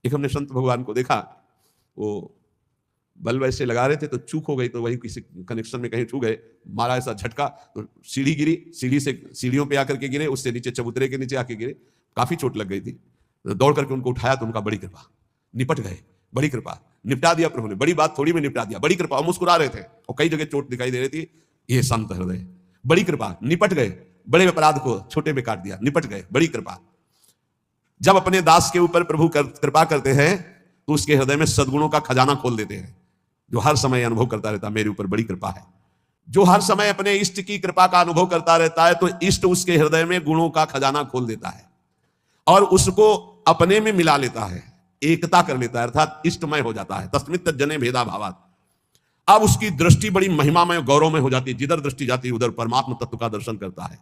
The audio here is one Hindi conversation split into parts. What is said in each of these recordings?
एक हमने संत भगवान को देखा, वो बल्ब ऐसे लगा रहे थे तो चूक हो गई, तो वही किसी कनेक्शन में कहीं छू गए, मारा ऐसा झटका तो सीढ़ी गिरी, सीढ़ी से सीढ़ियों पे आकर के गिरे, उससे नीचे चबूतरे के नीचे आके गिरे, काफी चोट लग गई थी। तो दौड़ करके उनको उठाया तो उनका बड़ी कृपा, निपट गए, बड़ी कृपा, निपटा दिया प्रभु ने, बड़ी बात थोड़ी में निपटा दिया, बड़ी कृपा। मुस्कुरा रहे थे और कई जगह चोट दिखाई दे रही थी, ये संत हृदय, बड़ी कृपा, निपट गए, बड़े अपराध को छोटे में काट दिया, निपट गए, बड़ी कृपा। जब अपने दास के ऊपर प्रभु कृपा करते हैं तो उसके हृदय में सद्गुणों का खजाना खोल देते हैं, जो हर समय अनुभव करता रहता है मेरे ऊपर बड़ी कृपा है। जो हर समय अपने इष्ट की कृपा का अनुभव करता रहता है तो इष्ट उसके हृदय में गुणों का खजाना खोल देता है और उसको अपने में मिला लेता है, एकता कर लेता है, अर्थात इष्टमय हो जाता है। तस्मित् तज्जने भेदा भावात्। अब उसकी दृष्टि बड़ी महिमामय गौरवमय हो जाती है, जिधर दृष्टि जाती है उधर परमात्मा तत्व का दर्शन करता है।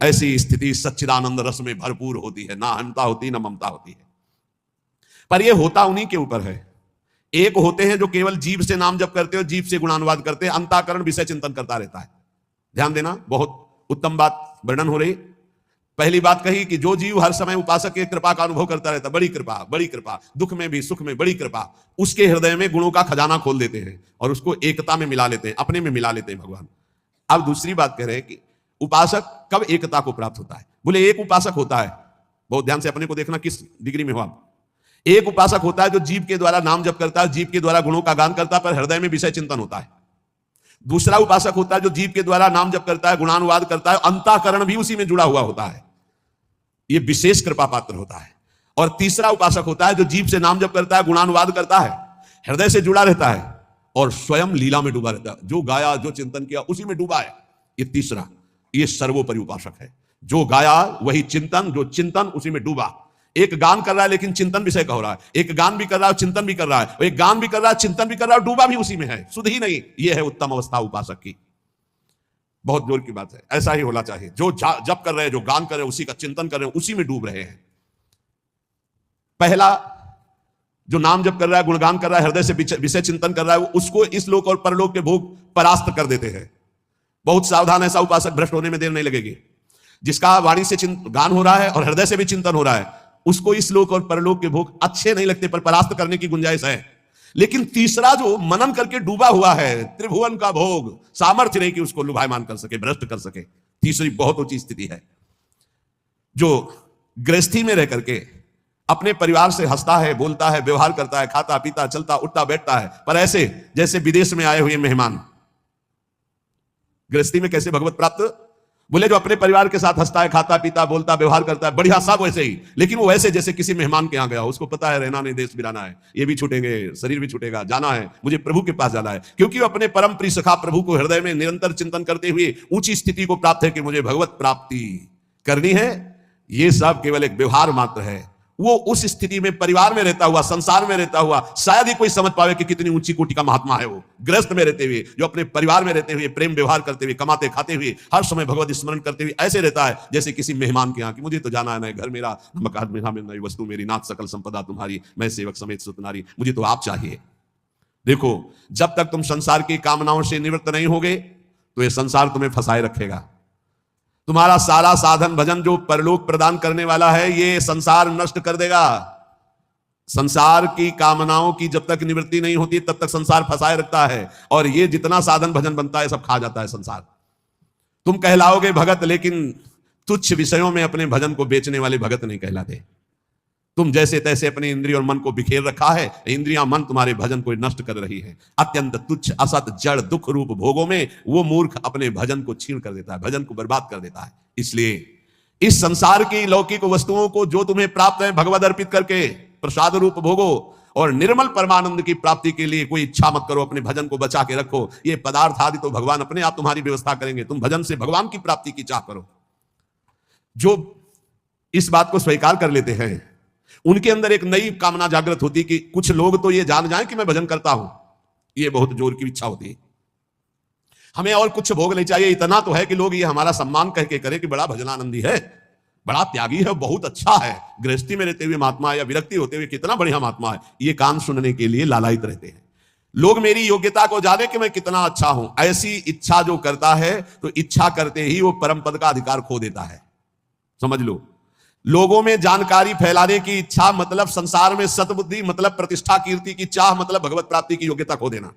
ऐसी स्थिति सच्चिदानंद रस में भरपूर होती है, ना अहंता होती ना ममता होती है। पर यह होता उन्हीं के ऊपर है। एक होते हैं जो केवल जीव से नाम जप करते हो, जीव से गुणानुवाद करते हैं, अंतःकरण विषय चिंतन करता रहता है। ध्यान देना, बहुत उत्तम बात वर्णन हो रही। पहली बात कही कि जो जीव हर समय उपासक की कृपा का अनुभव करता रहता, बड़ी कृपा, बड़ी कृपा, दुख में भी सुख में बड़ी कृपा, उसके हृदय में गुणों का खजाना खोल देते हैं और उसको एकता में मिला लेते हैं, अपने में मिला लेते हैं भगवान। अब दूसरी बात कह रहे हैं कि उपासक कब एकता को प्राप्त होता है। बोले एक उपासक होता है, बहुत ध्यान से अपने को देखना किस डिग्री में हो आप। एक उपासक होता है जो जीव के द्वारा नाम जप करता है, जीव के द्वारा गुणों का गान करता है, पर हृदय में विषय चिंतन होता है। दूसरा उपासक होता है जो जीव के द्वारा नाम जप करता है, गुणानुवाद करता है, अंतःकरण भी उसी में जुड़ा हुआ होता है, ये विशेष कृपा पात्र होता है। और तीसरा उपासक होता है जो जीव से नाम जप करता है, गुणानुवाद करता है, हृदय से जुड़ा रहता है और स्वयं लीला में डूबा रहता है। जो गाया, जो चिंतन किया, उसी में डूबा है। ये तीसरा, ये सर्वोपरि उपासक है। जो गाया वही चिंतन, जो चिंतन उसी में डूबा। एक गान कर रहा है लेकिन चिंतन विषय का हो रहा है, एक गान भी कर रहा है चिंतन भी कर रहा है, एक गान भी कर रहा है चिंतन भी कर रहा है, डूबा भी उसी में है, सुध ही नहीं। यह है उत्तम अवस्था उपासक की। बहुत जोर की बात है, ऐसा ही होना चाहिए। जो जप कर रहे हैं, जो गान कर रहे हैं, उसी का चिंतन कर रहे हैं, उसी में डूब रहे हैं। पहला जो नाम जप कर रहा है, गुणगान कर रहा है, हृदय से विषय चिंतन कर रहा है, उसको इस लोक और परलोक के भोग परास्त कर देते हैं। बहुत सावधान, ऐसा उपासक भ्रष्ट होने में देर नहीं लगेगी। जिसका वाणी से गान हो रहा है और हृदय से भी चिंतन हो रहा है, उसको इस लोक और परलोक के भोग अच्छे नहीं लगते, पर परास्त करने की गुंजाइश है। लेकिन तीसरा जो मनन करके डूबा हुआ है, त्रिभुवन का भोग, सामर्थ्य नहीं कि उसको लुभायमान कर सके, भ्रष्ट कर सके। तीसरी बहुत ऊंची स्थिति है। जो गृहस्थी में रह करके अपने परिवार से हंसता है, बोलता है, व्यवहार करता है, खाता पीता, चलता उठता बैठता है, पर ऐसे जैसे विदेश में आए हुए मेहमान। गृहस्थी में कैसे भगवत प्राप्त? बोले जो अपने परिवार के साथ हंसता है, खाता पीता, बोलता, व्यवहार करता है, बढ़िया, सब वैसे ही, लेकिन वो वैसे जैसे किसी मेहमान के यहाँ गया, उसको पता है रहना नहीं, देश बिराना है, ये भी छूटेंगे, शरीर भी छूटेगा, जाना है, मुझे प्रभु के पास जाना है। क्योंकि वो अपने परम प्रिय सखा प्रभु को हृदय में निरंतर चिंतन करते हुए ऊंची स्थिति को प्राप्त है कि मुझे भगवत प्राप्ति करनी है। ये सब केवल एक व्यवहार मात्र है। वो उस स्थिति में परिवार में रहता हुआ, संसार में रहता हुआ शायद ही कोई समझ पावे कि कितनी ऊंची कोटि का महात्मा है वो। गृहस्थ में रहते हुए, जो अपने परिवार में रहते हुए, प्रेम व्यवहार करते हुए, कमाते खाते हुए, हर समय भगवत स्मरण करते हुए ऐसे रहता है जैसे किसी मेहमान के यहाँ कि मुझे तो जाना है, नहीं घर मेरा, मकान मेरा, नई वस्तु मेरी, नाथ सकल संपदा तुम्हारी, मैं सेवक समेत सुतनारी, मुझे तो आप चाहिए। देखो, जब तक तुम संसार की कामनाओं से निवृत्त नहीं होगे तो ये संसार तुम्हें फंसाए रखेगा। तुम्हारा सारा साधन भजन जो परलोक प्रदान करने वाला है, ये संसार नष्ट कर देगा। संसार की कामनाओं की जब तक निवृत्ति नहीं होती तब तक संसार फंसाए रखता है, और ये जितना साधन भजन बनता है सब खा जाता है संसार। तुम कहलाओगे भगत, लेकिन तुच्छ विषयों में अपने भजन को बेचने वाले भगत नहीं कहलाते। तुम जैसे तैसे अपने इंद्रिय और मन को बिखेर रखा है, इंद्रियां मन तुम्हारे भजन को नष्ट कर रही है। अत्यंत तुच्छ असत जड़ दुख रूप भोगों में वो मूर्ख अपने भजन को छीन कर देता है, भजन को बर्बाद कर देता है। इसलिए इस संसार की लौकिक वस्तुओं को जो तुम्हें प्राप्त है भगवद अर्पित करके प्रसाद रूप भोगो, और निर्मल परमानंद की प्राप्ति के लिए कोई इच्छा मत करो, अपने भजन को बचा के रखो। ये पदार्थ आदि तो भगवान अपने आप तुम्हारी व्यवस्था करेंगे, तुम भजन से भगवान की प्राप्ति की चाह करो। जो इस बात को स्वीकार कर लेते हैं उनके अंदर एक नई कामना जागृत होती है कि कुछ लोग तो ये जान जाएं कि मैं भजन करता हूं। ये बहुत जोर की इच्छा होती है। हमें और कुछ भोग नहीं चाहिए, इतना तो है कि लोग ये हमारा सम्मान कह के करें कि बड़ा भजनानंदी है, बड़ा त्यागी है, बहुत अच्छा है, गृहस्थी में रहते हुए महात्मा या विरक्ति होते हुए कितना बढ़िया महात्मा है। ये कान सुनने के लिए लालायित रहते हैं। लोग मेरी योग्यता को जाने कि मैं कितना अच्छा हूं, ऐसी इच्छा जो करता है तो इच्छा करते ही वो परम पद का अधिकार खो देता है। समझ लो, लोगों में जानकारी फैलाने की इच्छा मतलब संसार में सतबुद्धि मतलब प्रतिष्ठा कीर्ति की चाह मतलब भगवत प्राप्ति की योग्यता खो देना।